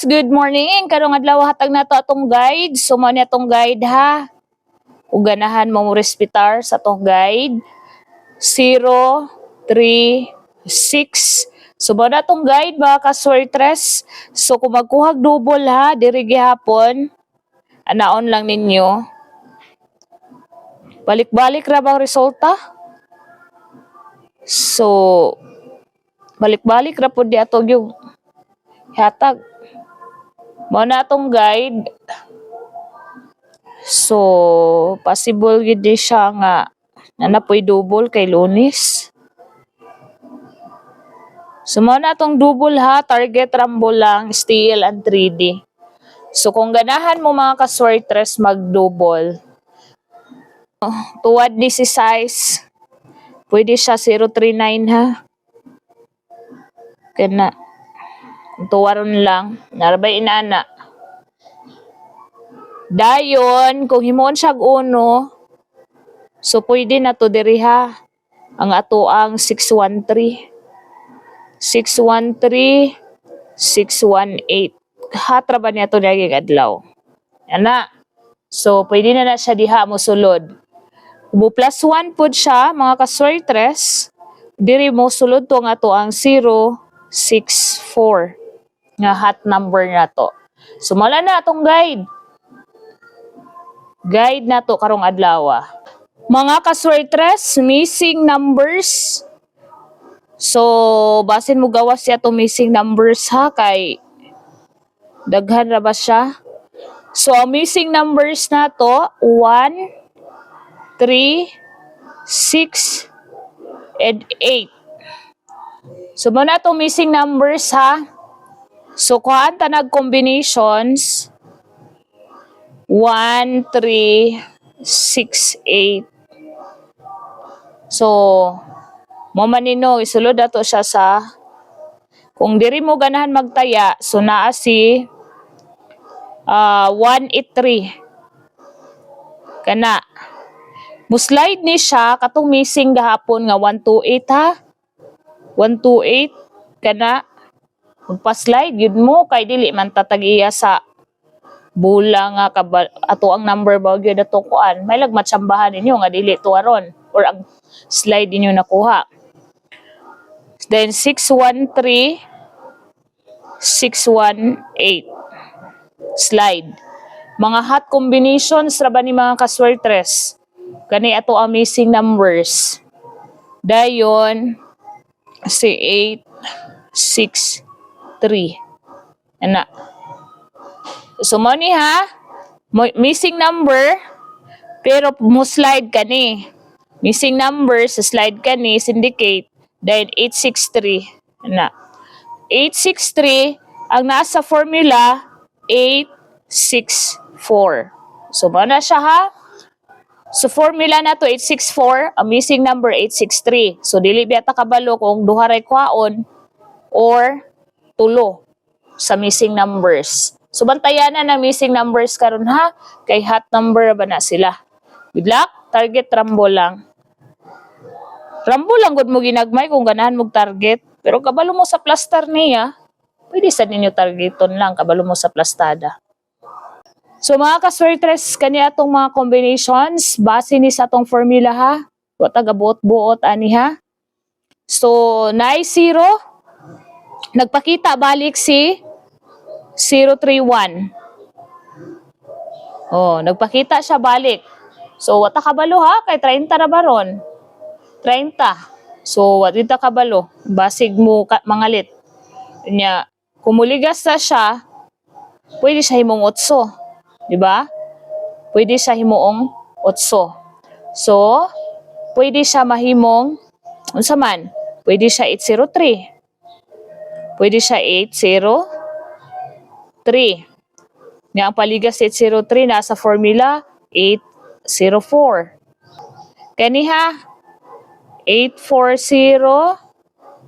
Good morning. Karong adlaw hatag nato atong guide. Sumo ni atong guide ha. Ug ganahan mo respitar sa atong guide. 0, 3, 6. Sumo na atong guide mga ka-swertres. So kung magkuhag double ha, diri gihapon. Anaon lang ninyo. Balik-balik ra bang resulta? So balik-balik ra pud di atong yung hatag. Mao na atong guide. So, possible gid di siya nga napoy double kay Lunes. So, mao na atong double ha, target rambo lang, steel and 3D. So, kung ganahan mo mga ka-swertres mag-double, tuwad ni si size, pwede siya 039 ha. Kana, tuwaron lang, narabay inana. Dayon, kung himoon siya uno, so pwede na to diri ha. Ang ato ang 613. 613, 618. Hatra ba niya to naging adlaw? Ana. So, pwede na siya diha mo sulod. Kung plus 1 po siya, mga ka-swertres, diri mo sulod to nga to ang 064 nga hot number na to. So, mala na atong guide. Guide na to karong adlaw. Mga ka-swertres, missing numbers. So, basin mo gawas siya itong missing numbers ha, kay daghan ra ba siya? So, ang missing numbers na to, 1, 3, 6, and 8. So, muna itong missing numbers ha. So, kuhaan tanag combinations, 1, 3, 6, 8. So, mo manino isulod ato siya sa kung diri mo ganahan magtaya, so naa si 183 kana mo-slide ni siya katong missing gahapon nga 128 ha, 128 kana magpa-slide yun mo kay dili man tatag-iya sa bula nga ato ang number ba gyud ato kuan may lagmatsambahan ninyo nga dili tuwaron or ang slide ninyo nakuha. Then 613, 618. Slide. Mga hot combinations ra ba ni mga ka-swertres? Kani ato ang missing numbers. Dayon si 8, 6, 3. Ana. So mo ni ha, missing number pero mo slide kani. Missing number sa slide kani syndicate. Then 863 na. 863 ang nasa formula 864. So mo na siya ha. So formula na to 864, ang missing number 863. So dili biyata kabalo kung duha ray kwaon or tulo sa missing numbers. So bantayan na ng missing numbers karon ha kay hot number ba na sila. Good luck, target rambo lang. Rambo lang gud mo ginagmay kung ganahan mong target. Pero kabalo mo sa plaster niya, pwede sa ninyo targeton lang, kabalo mo sa plastada. So mga ka-swertres, kani atong mga combinations, base ni sa atong formula ha. Wa taga buot-buot ani ha. So, nai 0, nagpakita balik si 031. Oh, nagpakita siya balik. So, wata kabalo ha, kay 30 ra baron. 30. So, what dito kabalo? Basig mo mangalit. Nya, kumuligas na siya, pwede siya himong 8. Diba? Pwede siya himong 8. So, pwede siya mahimong, unsa man? Pwede siya 803. Pwede siya 803. Nga ang paligas 803 nasa formula 804. Kaniha 840,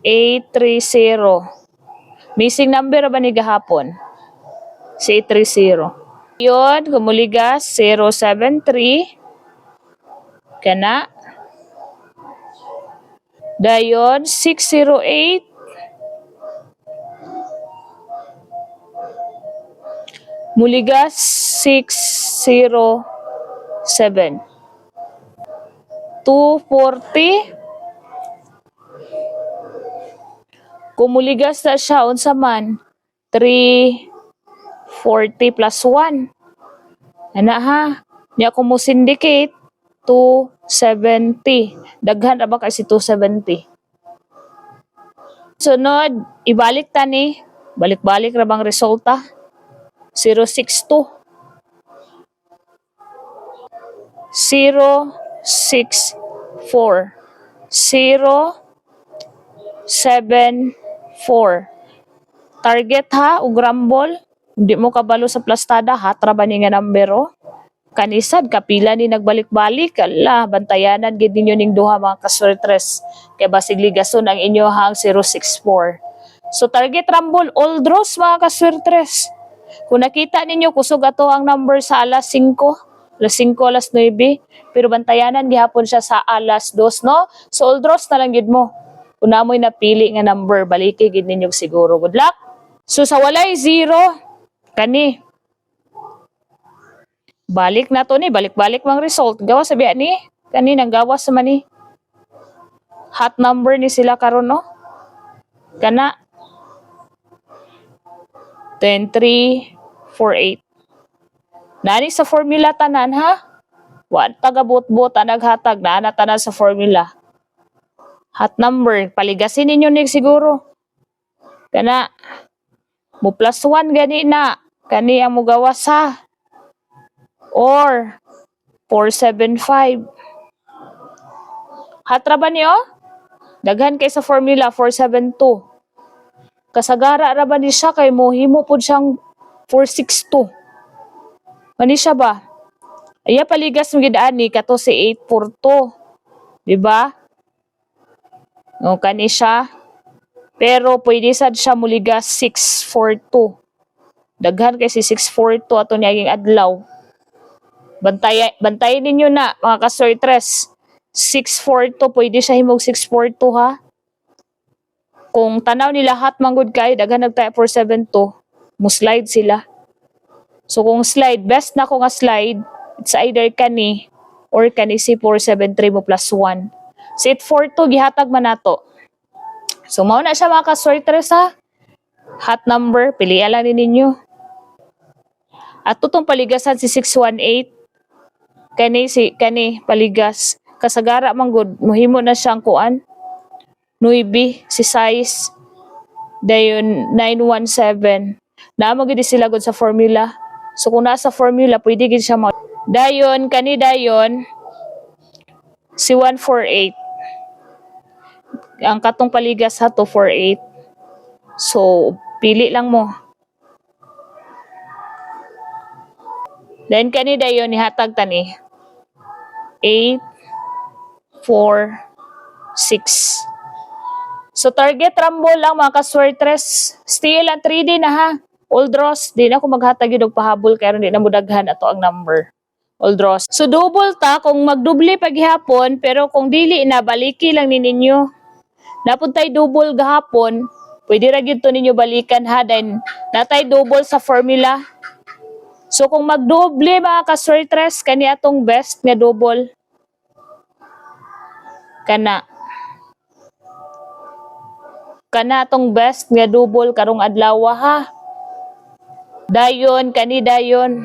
830. Missing number ba ni gahapon? Si 830. Yun, kumuligas 073. Kana. Dayon 608. Muligas 607. 240. Kung muligas na siya, unsa man? 340 plus 1. Ana ha? Niya ko mo syndicate, 270. Daghan ra ba kasi 270? Sunod, ibalik ta ni. Balik-balik ra bang resulta? 062. 064. 074. Target ha, ug rumble. Hindi mo kabalo sa plastada, hatra ba ni nga numbero? Kanisad, kapila ni nagbalik-balik. Ala, bantayanan gid ninyo ning duha mga kaswertres. Kaya basig ligason ang inyo hang 064. So target rumble, all draws mga kaswertres. Kung nakita ninyo, kusog ato ang number sa alas 5, alas 5, alas 9, pero bantayanan gihapon siya sa alas 2, no? So all draws na lang gid mo. Kung namoy napili nga number, baliki gid ninyo siguro. Good luck! So sa walay 0, kani. Balik na to ni, balik-balik mang result. Gawas sabi ni, kani nang gawas man ni. Hot number ni sila karon no? Kana 10348. Nani sa formula tanan ha? Wa taga-bot-bot naghatag na tanan sa formula. Hot number, paligasin ninyo ni siguro. Kana mo plus 1 gani na. Kani ang mo gawas ha. Or 475. Hatra ba niyo? Daghan kay sa formula 472. Kasagara ra ba ni siya kay mohimo pud siyang 462. Mani siya ba? Aya paligas mo gid ani kato si 842. Di ba? No kani siya. Pero pwede sad siya muligas 642. Daghan kay si 642 ato niyaging adlaw. Bantayin ninyo na mga kaswertres. 642 pwede siya himog 642 ha. Kung tanaw ni lahat manggod kay daghan nagtaya 472, mo slide sila. So kung slide, best na ko nga slide, it's either kani or kani si 473 mo plus 1. Si 842 gihatag man nato. So mao na siya mga kaswertres ha. Hot number, pilian lang ninyo. At tutong paligasan si 618. Kani paligas. Kasagara manggod, muhimo na siyang kuan. 9 si size. Dayon 917. Naamo gid sila gud sa formula. So kung nasa formula, pwede gid siya mo. Dayon si 148. Ang katong paligas ha to 48. So pili lang mo. Then kani dayon ihatag tani 8 4 6. So target rumble lang mga kaswertres. Still at 3D na ha. All draws, di na ako maghatag yun og pahabol kaya di na mo daghan ato ang number. All draws. So double ta kung magdubli paghihapon pero kung dili na baliki lang ni ninyo. Napuntay double gahapon, pwede ra gyud to ninyo balikan ha then natay double sa formula. So kung magdoble mga kaswertres kani atong best nga double. Kana atong best nga double karong adlaw ha. Dayon 4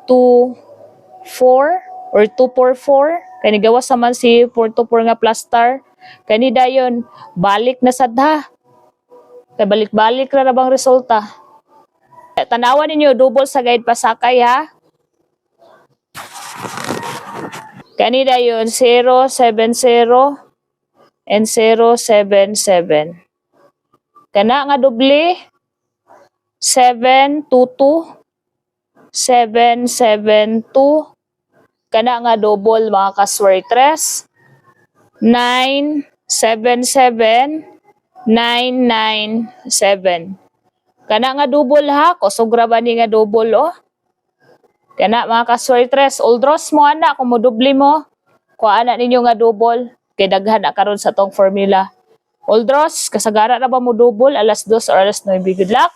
2 4 or 244 kani gawas man si 424 nga plus star. Kani dayon balik na sad ha. Kay balik-balik ra bang resulta. Tanawan ninyo double sa guide pasakay ha. Kani dayon 070 and 077. Kana nga doble 722 772. Kana nga double mga kaswertres 977 997. Kana nga double ha, kusog ra ba ni nga double oh. Kana mga kaswertres, all draws mo ana kung mo doble mo. Kuha ana ninyo nga double kay daghan na karon sa tong formula. All draws, kasagara na ba mo double alas 2 or alas 9? Good luck.